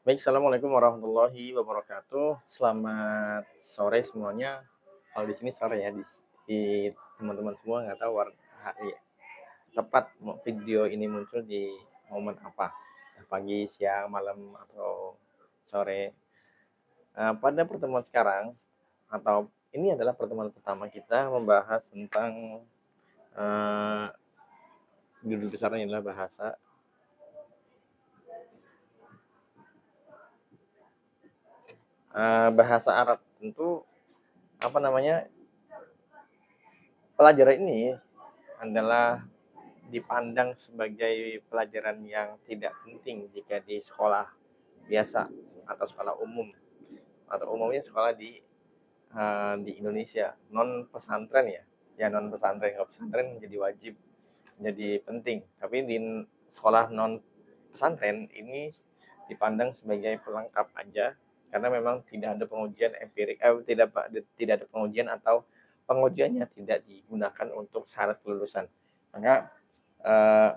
Baik, assalamualaikum warahmatullahi wabarakatuh. Selamat sore semuanya. Kalau di sini sore ya, di teman-teman semua nggak tahu hari tepat video ini muncul di momen apa, pagi, siang, malam atau sore. Pada pertemuan sekarang atau ini adalah pertemuan pertama kita membahas tentang uh, judul besarnya adalah bahasa Arab. Tentu apa namanya pelajaran ini adalah dipandang sebagai pelajaran yang tidak penting jika di sekolah biasa atau sekolah umum atau umumnya sekolah di Indonesia non pesantren ya non pesantren. Kalau pesantren menjadi wajib, jadi penting, tapi di sekolah non pesantren ini dipandang sebagai pelengkap aja karena memang tidak ada pengujian empirik, tidak ada pengujian atau pengujiannya tidak digunakan untuk syarat kelulusan. Maka eh,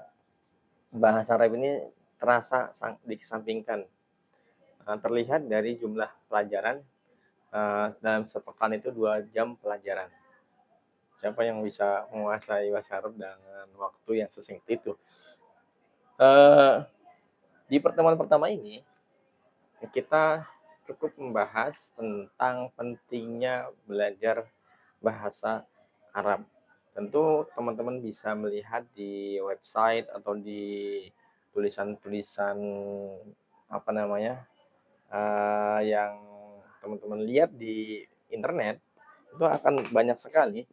bahasa Arab ini terasa dikesampingkan. Terlihat dari jumlah pelajaran, dalam sepekan itu 2 jam pelajaran. Siapa yang bisa menguasai bahasa Arab dengan waktu yang sesingkat itu? Eh, di pertemuan pertama ini kita cukup membahas tentang pentingnya belajar bahasa Arab. Tentu teman-teman bisa melihat di website atau di tulisan-tulisan apa namanya yang teman-teman lihat di internet itu akan banyak sekali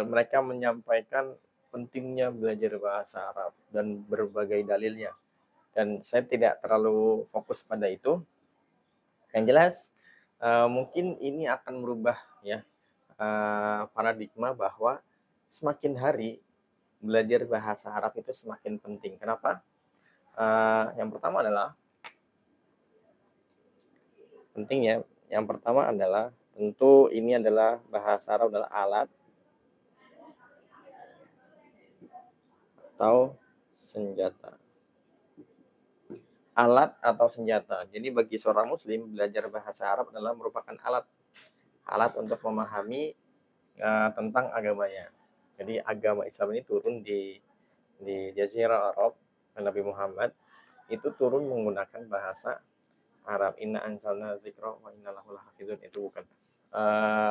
mereka menyampaikan pentingnya belajar bahasa Arab dan berbagai dalilnya. Dan saya tidak terlalu fokus pada itu. Yang jelas mungkin ini akan merubah ya paradigma bahwa semakin hari belajar bahasa Arab itu semakin penting. Kenapa? Yang pertama adalah penting ya. Yang pertama adalah tentu ini adalah bahasa Arab adalah alat atau senjata. Alat atau senjata. Jadi bagi seorang muslim belajar bahasa Arab adalah merupakan alat untuk memahami tentang agamanya. Jadi agama Islam ini turun di Jazirah Arab, Nabi Muhammad itu turun menggunakan bahasa Arab. Inna anzalna dzikra wa inna lahu lahafizun, itu bukan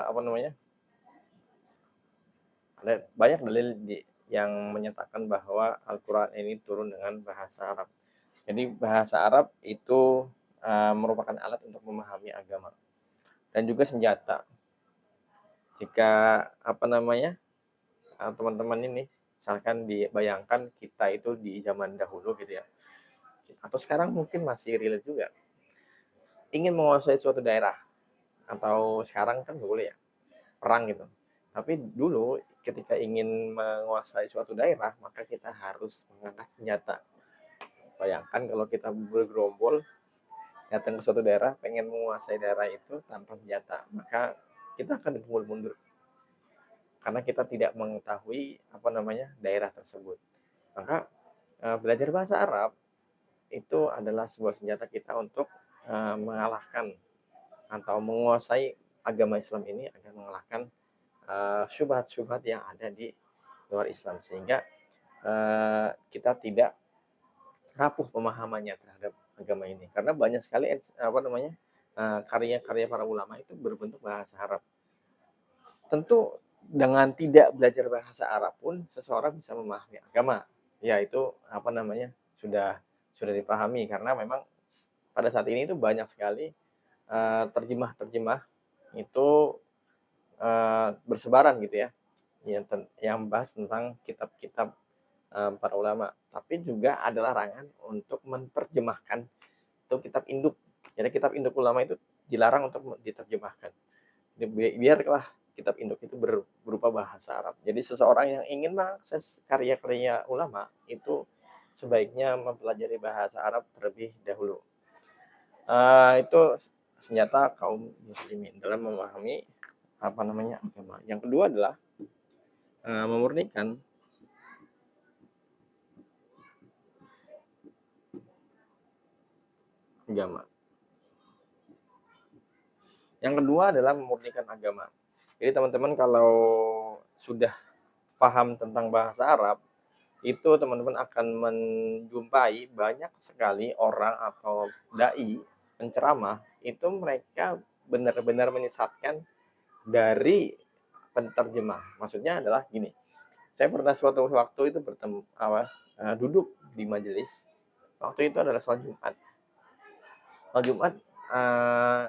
apa namanya? Ada banyak dalil yang menyatakan bahwa Al-Qur'an ini turun dengan bahasa Arab. Jadi bahasa Arab itu merupakan alat untuk memahami agama dan juga senjata. Jika apa namanya teman-teman ini misalkan dibayangkan kita itu di zaman dahulu gitu ya, atau sekarang mungkin masih relate juga, ingin menguasai suatu daerah, atau sekarang kan boleh ya perang gitu, tapi dulu ketika ingin menguasai suatu daerah maka kita harus mengangkat senjata. Bayangkan kalau kita bergerombol datang ke suatu daerah pengen menguasai daerah itu tanpa senjata, maka kita akan dipukul mundur karena kita tidak mengetahui apa namanya daerah tersebut. Maka belajar bahasa Arab itu adalah sebuah senjata kita untuk mengalahkan atau menguasai agama Islam ini agar mengalahkan syubhat-syubhat yang ada di luar Islam, sehingga kita tidak rapuh pemahamannya terhadap agama ini karena banyak sekali apa namanya karya-karya para ulama itu berbentuk bahasa Arab. Tentu dengan tidak belajar bahasa Arab pun seseorang bisa memahami agama, ya itu apa namanya sudah dipahami karena memang pada saat ini itu banyak sekali terjemah-terjemah itu bersebaran gitu ya, yang bahas tentang kitab-kitab para ulama. Tapi juga ada larangan untuk menerjemahkan itu kitab induk. Jadi kitab induk ulama itu dilarang untuk diterjemahkan. Biarlah kitab induk itu berupa bahasa Arab. Jadi seseorang yang ingin mengakses karya-karya ulama itu sebaiknya mempelajari bahasa Arab terlebih dahulu. Itu senjata kaum muslimin dalam memahami apa namanya agama. Yang kedua adalah memurnikan agama. Yang kedua adalah memurnikan agama. Jadi teman-teman kalau sudah paham tentang bahasa Arab, itu teman-teman akan menjumpai banyak sekali orang atau dai, penceramah, itu mereka benar-benar menyesatkan dari penterjemah. Maksudnya adalah gini, saya pernah suatu waktu itu duduk di majelis, waktu itu adalah sholat Jumat. Sholat Jumat, eh,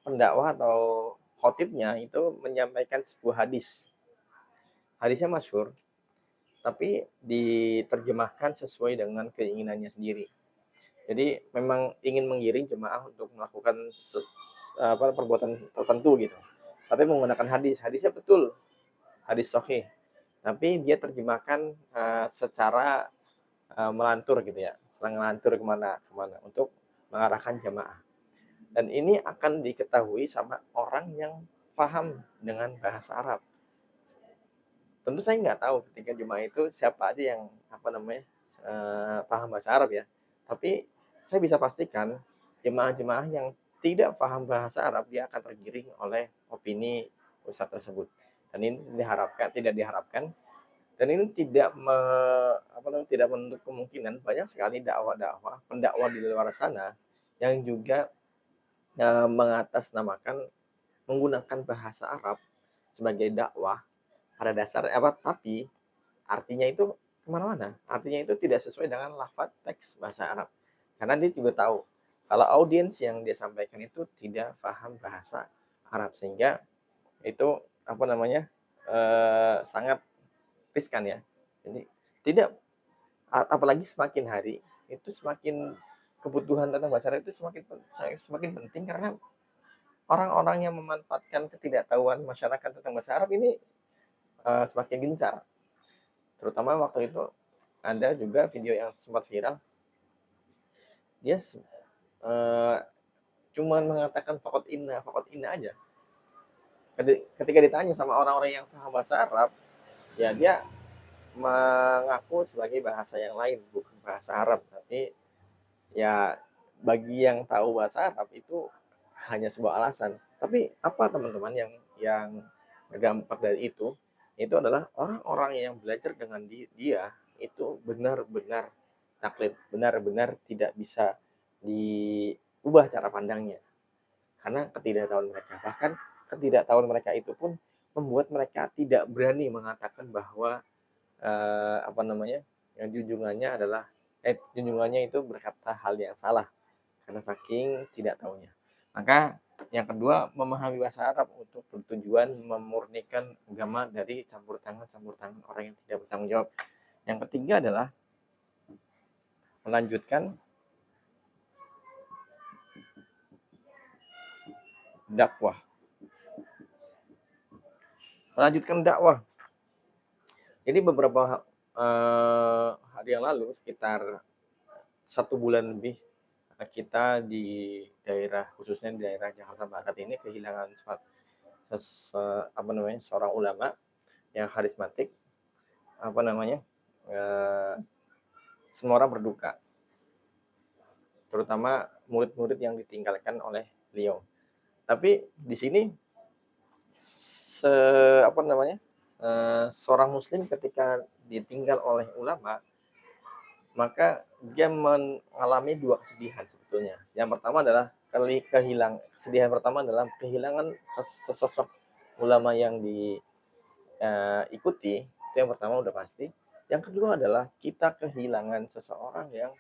pendakwah atau khotibnya itu menyampaikan sebuah hadis. Hadisnya masyhur, tapi diterjemahkan sesuai dengan keinginannya sendiri. Jadi memang ingin menggiring jemaah untuk melakukan perbuatan tertentu gitu. Tapi menggunakan hadis. Hadisnya betul, hadis sahih. Tapi dia terjemahkan secara melantur gitu ya. Selang melantur kemana untuk mengarahkan jemaah. Dan ini akan diketahui sama orang yang paham dengan bahasa Arab. Tentu saya nggak tahu ketika jemaah itu siapa aja yang paham bahasa Arab ya. Tapi saya bisa pastikan jemaah-jemaah yang tidak paham bahasa Arab dia akan tergiring oleh opini ustadz tersebut. Dan ini tidak diharapkan dan ini tidak menutup kemungkinan banyak sekali dakwah-dakwah pendakwah di luar sana yang juga mengatasnamakan menggunakan bahasa Arab sebagai dakwah pada dasar tapi artinya itu kemana-mana. Artinya itu tidak sesuai dengan lafaz teks bahasa Arab. Karena dia juga tahu kalau audiens yang dia sampaikan itu tidak paham bahasa Arab sehingga itu sangat riskan ya. Jadi tidak apalagi semakin hari itu semakin kebutuhan tentang bahasa Arab itu semakin penting karena orang-orang yang memanfaatkan ketidaktahuan masyarakat tentang bahasa Arab ini semakin gencar. Terutama waktu itu ada juga video yang sempat viral. Dia cuma mengatakan fakot inna aja. Ketika ditanya sama orang-orang yang paham bahasa Arab, ya dia mengaku sebagai bahasa yang lain, bukan bahasa Arab. Tapi ya bagi yang tahu bahasa Arab itu hanya sebuah alasan. Tapi apa teman-teman yang berdampak dari itu adalah orang-orang yang belajar dengan dia itu benar-benar taklid, benar-benar tidak bisa diubah cara pandangnya karena ketidaktahuan mereka. Bahkan ketidaktahuan mereka itu pun membuat mereka tidak berani mengatakan bahwa yang junjungannya itu berkata hal yang salah karena saking tidak tahunya. Maka yang kedua, memahami bahasa Arab untuk bertujuan memurnikan agama dari campur tangan orang yang tidak bertanggung jawab. Yang ketiga adalah melanjutkan dakwah. Jadi beberapa hari yang lalu, sekitar 1 bulan lebih, kita di daerah, khususnya di daerah Jakarta Barat ini kehilangan seorang ulama yang karismatik. Semua orang berduka, terutama murid-murid yang ditinggalkan oleh beliau. Tapi di sini seorang muslim ketika ditinggal oleh ulama, maka dia mengalami 2 kesedihan sebetulnya. Yang pertama adalah kesedihan pertama adalah kehilangan sesosok ulama yang diikuti, itu yang pertama udah pasti. Yang kedua adalah kita kehilangan seseorang yang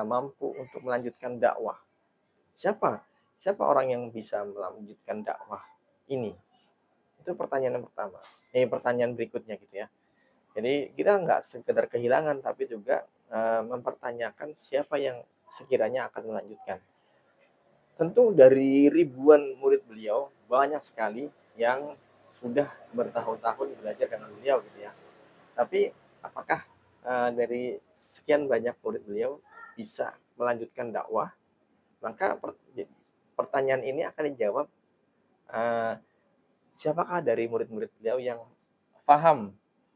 mampu untuk melanjutkan dakwah. Siapa orang yang bisa melanjutkan dakwah ini? Itu pertanyaan yang pertama. Pertanyaan berikutnya gitu ya. Jadi kita nggak sekedar kehilangan, tapi juga mempertanyakan siapa yang sekiranya akan melanjutkan. Tentu dari ribuan murid beliau, banyak sekali yang sudah bertahun-tahun belajar dengan beliau gitu ya. Tapi apakah dari sekian banyak murid beliau bisa melanjutkan dakwah? Maka pertanyaan ini akan dijawab siapakah dari murid-murid beliau yang paham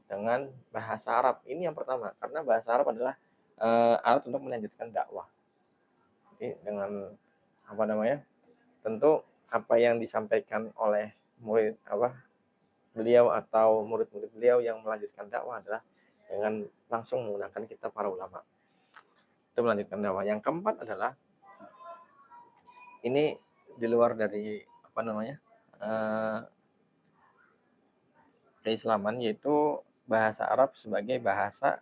dengan bahasa Arab. Ini yang pertama, karena bahasa Arab adalah alat untuk melanjutkan dakwah. Tapi dengan apa namanya, tentu apa yang disampaikan oleh murid beliau atau murid-murid beliau yang melanjutkan dakwah adalah dengan langsung menggunakan kitab para ulama. Itu melanjutkan dakwah. Yang keempat adalah ini di luar dari apa namanya keislaman, yaitu bahasa Arab sebagai bahasa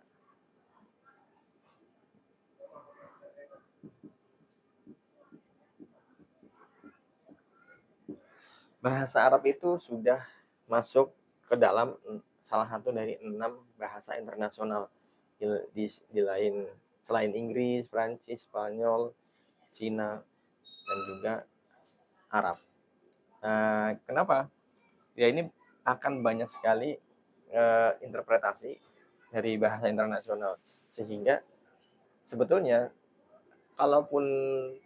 Arab itu sudah masuk ke dalam salah satu dari 6 bahasa internasional di lain selain Inggris, Prancis, Spanyol, Cina, dan juga Arab. Nah, kenapa? Ya ini akan banyak sekali interpretasi dari bahasa internasional, sehingga sebetulnya kalaupun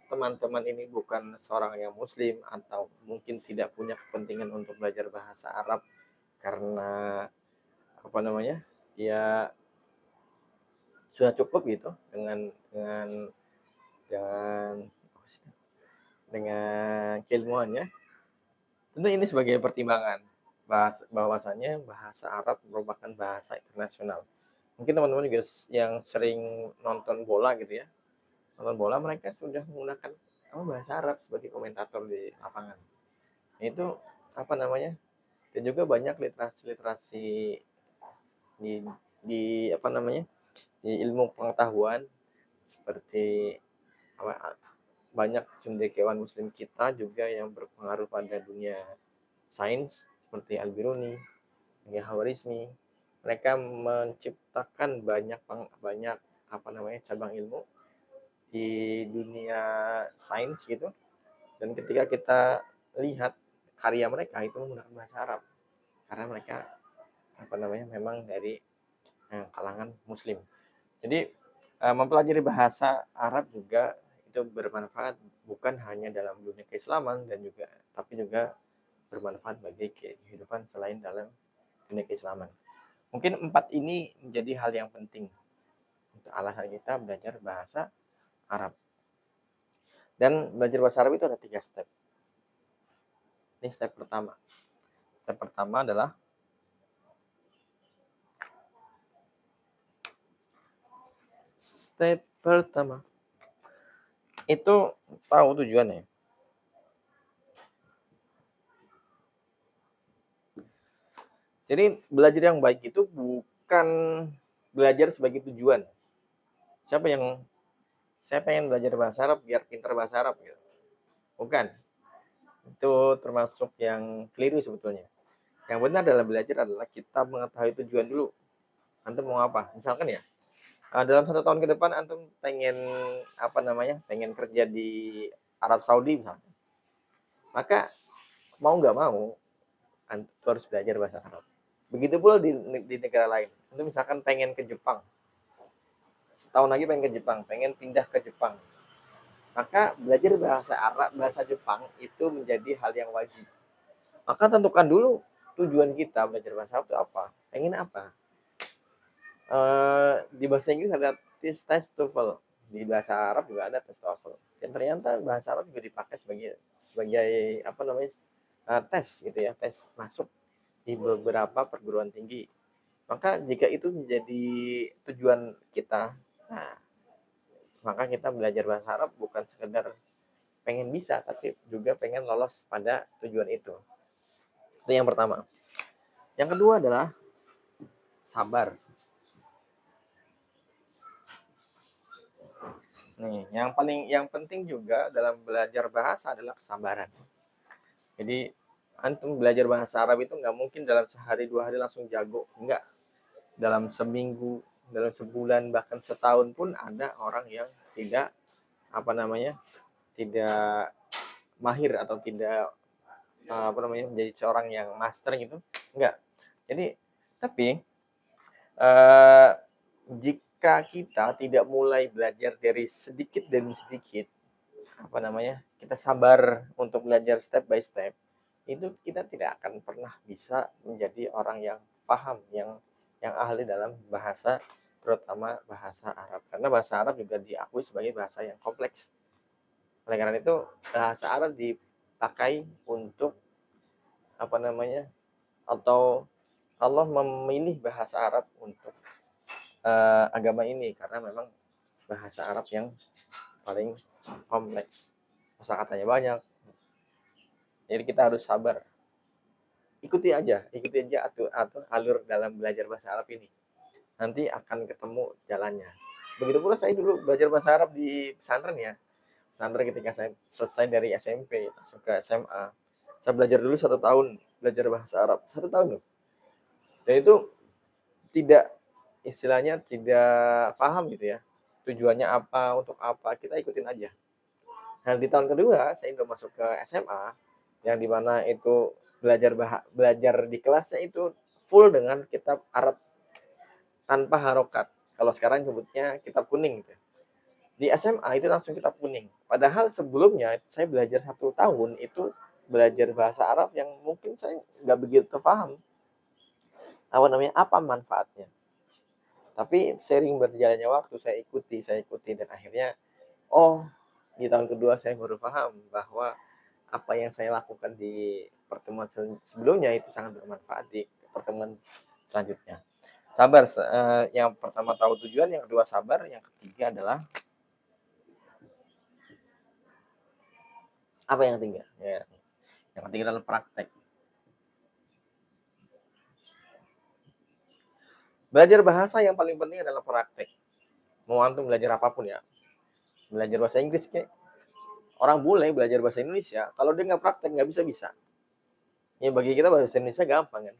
teman-teman ini bukan seorang yang muslim atau mungkin tidak punya kepentingan untuk belajar bahasa Arab karena apa namanya, ya sudah cukup gitu dengan dengan keilmuannya, tentu ini sebagai pertimbangan bahwasanya bahasa Arab merupakan bahasa internasional. Mungkin teman-teman juga yang sering nonton bola gitu ya, nonton bola mereka sudah menggunakan bahasa Arab sebagai komentator di lapangan. Itu apa namanya, dan juga banyak literasi-literasi di apa namanya, di ilmu pengetahuan seperti banyak cendekiawan muslim kita juga yang berpengaruh pada dunia sains seperti Al-Biruni, Khawarizmi. Mereka menciptakan banyak apa namanya cabang ilmu di dunia sains gitu, dan ketika kita lihat karya mereka itu menggunakan bahasa Arab karena mereka apa namanya memang dari kalangan muslim. Jadi mempelajari bahasa Arab juga itu bermanfaat bukan hanya dalam dunia keislaman dan juga tapi juga bermanfaat bagi kehidupan selain dalam dunia keislaman. Mungkin 4 ini menjadi hal yang penting untuk alasan kita belajar bahasa Arab. Dan belajar bahasa Arab itu ada 3 step. Ini step pertama. Step pertama adalah itu tahu tujuannya. Jadi belajar yang baik itu bukan belajar sebagai tujuan. Siapa yang saya pengen belajar bahasa Arab biar pintar bahasa Arab gitu. Bukan. Itu termasuk yang keliru sebetulnya. Yang benar dalam belajar adalah kita mengetahui tujuan dulu. Antum mau apa? Misalkan ya, dalam 1 tahun ke depan antum pengen apa namanya, pengen kerja di Arab Saudi misalnya. Maka mau nggak mau, antum harus belajar bahasa Arab. Begitu pula di negara lain. Antum misalkan pengen ke Jepang, setahun lagi pengen ke Jepang, pengen pindah ke Jepang. Maka belajar bahasa Arab, bahasa Jepang itu menjadi hal yang wajib. Maka tentukan dulu tujuan kita belajar bahasa Arab itu apa, pengen apa. Di bahasa Inggris ada tes TOEFL, di bahasa Arab juga ada tes TOEFL. Dan ternyata bahasa Arab juga dipakai sebagai apa namanya tes gitu ya, tes masuk di beberapa perguruan tinggi. Maka jika itu menjadi tujuan kita, nah maka kita belajar bahasa Arab bukan sekedar pengen bisa, tapi juga pengen lolos pada tujuan itu. Itu yang pertama. Yang kedua adalah sabar. Nih, yang penting juga dalam belajar bahasa adalah kesabaran. Jadi antum belajar bahasa Arab itu nggak mungkin dalam sehari 2 hari langsung jago, enggak. Dalam seminggu, dalam sebulan, bahkan setahun pun ada orang yang tidak apa namanya, tidak mahir atau tidak apa namanya menjadi seorang yang master gitu, enggak. Jadi tapi eh, jika kita tidak mulai belajar dari sedikit demi sedikit, apa namanya, kita sabar untuk belajar step by step, itu kita tidak akan pernah bisa menjadi orang yang paham, yang ahli dalam bahasa, terutama bahasa Arab. Karena bahasa Arab juga diakui sebagai bahasa yang kompleks. Oleh karena itu bahasa Arab dipakai untuk apa namanya, atau Allah memilih bahasa Arab untuk agama ini karena memang bahasa Arab yang paling kompleks, kosakatanya banyak. Jadi kita harus sabar, ikuti aja atau alur dalam belajar bahasa Arab ini. Nanti akan ketemu jalannya. Begitu pula saya dulu belajar bahasa Arab di pesantren ya. Pesantren ketika saya selesai dari SMP masuk ke SMA, saya belajar dulu 1 tahun belajar bahasa Arab, 1 tahun loh. Dan itu tidak, istilahnya tidak paham gitu ya. Tujuannya apa, untuk apa, kita ikutin aja. Nah, di tahun kedua saya udah masuk ke SMA yang dimana itu belajar di kelasnya itu full dengan kitab Arab tanpa harokat. Kalau sekarang sebutnya kitab kuning gitu. Di SMA itu langsung kitab kuning. Padahal sebelumnya saya belajar 1 tahun itu belajar bahasa Arab yang mungkin saya nggak begitu paham apa manfaatnya. Tapi sering berjalannya waktu saya ikuti dan akhirnya oh, di tahun kedua saya baru paham bahwa apa yang saya lakukan di pertemuan sebelumnya itu sangat bermanfaat di pertemuan selanjutnya. Sabar, yang pertama tahu tujuan, yang kedua sabar, yang ketiga adalah apa yang ketiga? Ya, yang ketiga adalah praktek. Belajar bahasa yang paling penting adalah praktek. Mau antum belajar apapun ya, belajar bahasa Inggris kayak orang bule belajar bahasa Indonesia, kalau dia nggak praktek nggak bisa. Ya bagi kita bahasa Indonesia gampang kan,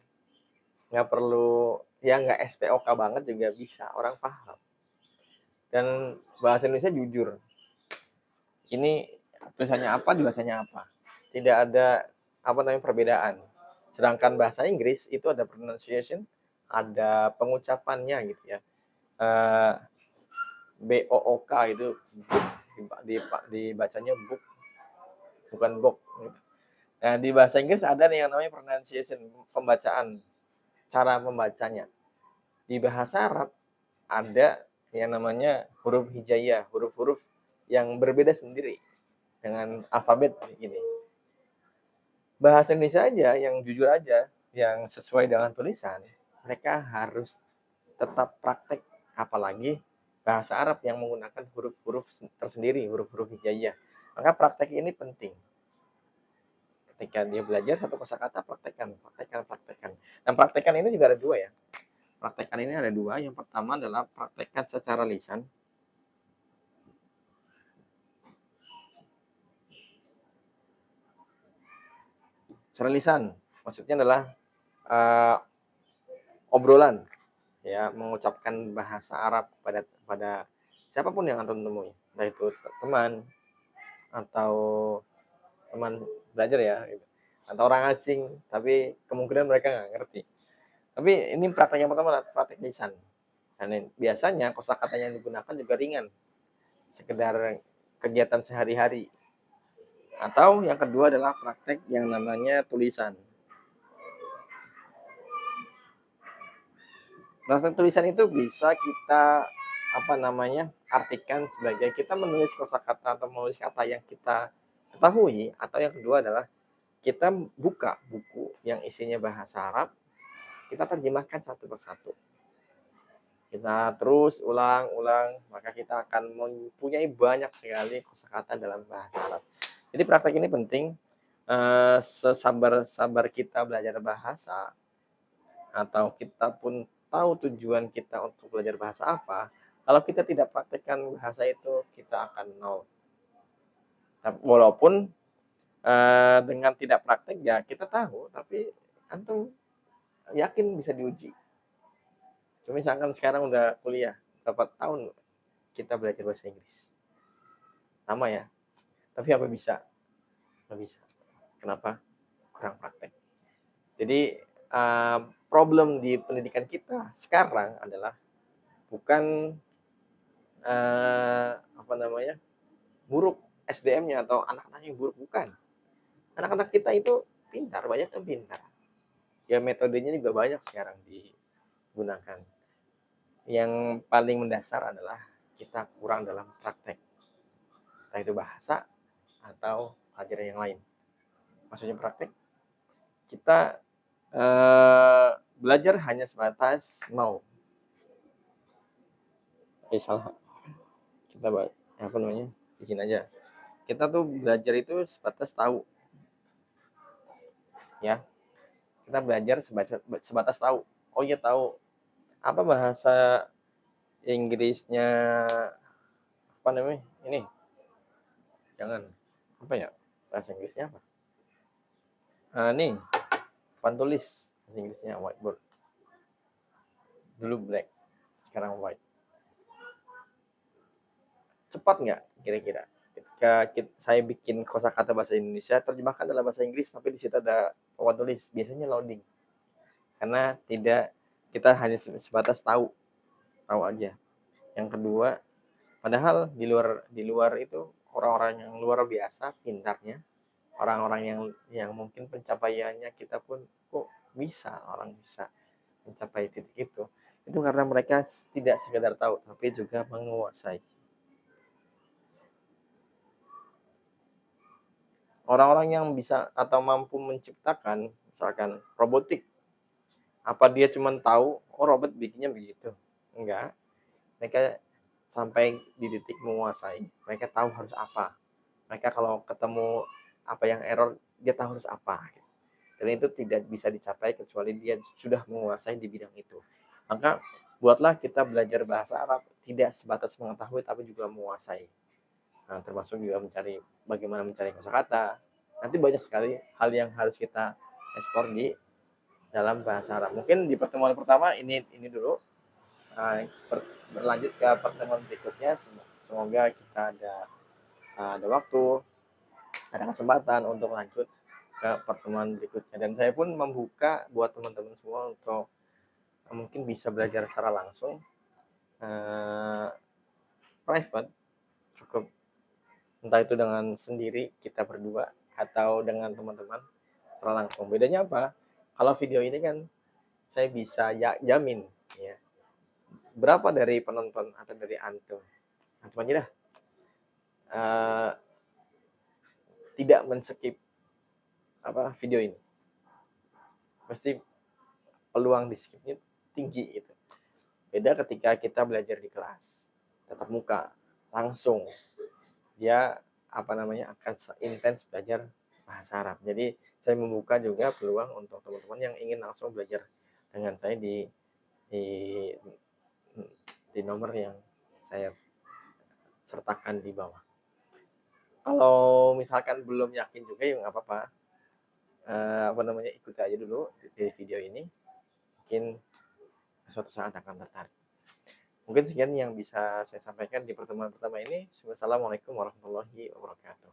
nggak perlu ya nggak SPOK banget juga bisa orang paham. Dan bahasa Indonesia jujur, ini tulisannya apa, bahasanya apa, tidak ada apa namanya perbedaan. Sedangkan bahasa Inggris itu ada pronunciation, ada pengucapannya gitu ya. BOOK itu dibacanya book, bukan book. Nah, di bahasa Inggris ada nih yang namanya pronunciation, pembacaan, cara membacanya. Di bahasa Arab ada yang namanya huruf hijaiyah, huruf-huruf yang berbeda sendiri dengan alfabet ini. Bahasa Indonesia aja yang jujur aja, yang sesuai dengan tulisan, mereka harus tetap praktek, apalagi bahasa Arab yang menggunakan huruf-huruf tersendiri, huruf-huruf hijaiyah. Maka praktek ini penting. Ketika dia belajar satu kosakata, praktekkan. Dan praktekkan ini juga ada dua ya. Praktekkan ini ada dua. Yang pertama adalah praktekkan secara lisan. Secara lisan, maksudnya adalah uh, obrolan, ya, mengucapkan bahasa Arab pada siapapun yang antum temui, entah itu teman atau teman belajar ya, atau orang asing, tapi kemungkinan mereka nggak ngerti. Tapi ini praktek yang pertama, praktek lisan. Dan biasanya kosakata yang digunakan juga ringan, sekedar kegiatan sehari-hari. Atau yang kedua adalah praktek yang namanya tulisan. Praktek tulisan itu bisa kita artikan sebagai kita menulis kosakata atau menulis kata yang kita ketahui, atau yang kedua adalah kita buka buku yang isinya bahasa Arab, kita terjemahkan satu persatu. Kita terus ulang-ulang, maka kita akan mempunyai banyak sekali kosakata dalam bahasa Arab. Jadi praktek ini penting. Sesabar-sabar kita belajar bahasa, atau kita pun tahu tujuan kita untuk belajar bahasa apa, kalau kita tidak praktekkan bahasa itu, kita akan nol. Walaupun dengan tidak praktek ya kita tahu, tapi antum yakin bisa diuji. Cuma misalkan sekarang udah kuliah, berapa tahun kita belajar bahasa Inggris? Sama ya, tapi apa bisa? Nggak bisa. Kenapa? Kurang praktek. Jadi problem di pendidikan kita sekarang adalah bukan buruk SDM-nya atau anak-anak yang buruk, bukan. Anak-anak kita itu pintar, banyak yang pintar. Ya metodenya juga banyak sekarang digunakan. Yang paling mendasar adalah kita kurang dalam praktek. Entah itu bahasa, atau pelajaran yang lain. Maksudnya praktek, kita belajar hanya sebatas mau. Salah, kita apa namanya, di sini aja. Kita tuh belajar itu sebatas tahu, ya. Kita belajar sebatas tahu. Oh iya tahu apa bahasa Inggrisnya, apa namanya ini, jangan apa ya, bahasa Inggrisnya apa, nih papan tulis, bahasa Inggrisnya whiteboard. Dulu black, sekarang white. Cepat nggak kira-kira ketika saya bikin kosakata bahasa Indonesia, terjemahkan dalam bahasa Inggris, tapi di situ ada papan tulis? Biasanya loading, karena tidak, kita hanya sebatas tahu aja. Yang kedua, padahal di luar itu orang-orang yang luar biasa pintarnya, orang-orang yang mungkin pencapaiannya kita pun kok bisa, orang bisa mencapai titik itu karena mereka tidak sekedar tahu tapi juga menguasai. Orang-orang yang bisa atau mampu menciptakan misalkan robotik, apa dia cuma tahu oh robot bikinnya begitu? Enggak, mereka sampai di titik menguasai, mereka tahu harus apa, mereka kalau ketemu apa yang error dia tahu harus apa, dan itu tidak bisa dicapai kecuali dia sudah menguasai di bidang itu. Maka buatlah kita belajar bahasa Arab tidak sebatas mengetahui tapi juga menguasai. Nah, termasuk juga bagaimana mencari kosakata. Nanti banyak sekali hal yang harus kita ekspor di dalam bahasa Arab. Mungkin di pertemuan pertama ini dulu. Berlanjut ke pertemuan berikutnya. Semoga kita ada waktu, ada kesempatan untuk lanjut ke pertemuan berikutnya. Dan saya pun membuka buat teman-teman semua untuk mungkin bisa belajar secara langsung, private, cukup, entah itu dengan sendiri kita berdua atau dengan teman-teman secara langsung. Bedanya apa? Kalau video ini kan saya bisa jamin ya, berapa dari penonton atau dari antum aja dah tidak men-skip video ini, pasti peluang di skipnya tinggi gitu. Beda ketika kita belajar di kelas tatap muka langsung, dia akan intens belajar bahasa Arab. Jadi saya membuka juga peluang untuk teman-teman yang ingin langsung belajar dengan saya di di nomor yang saya sertakan di bawah. Kalau misalkan belum yakin juga ya nggak apa-apa, ikuti aja dulu di video ini, mungkin suatu saat akan tertarik. Mungkin sekian yang bisa saya sampaikan di pertemuan pertama ini. Wassalamualaikum warahmatullahi wabarakatuh.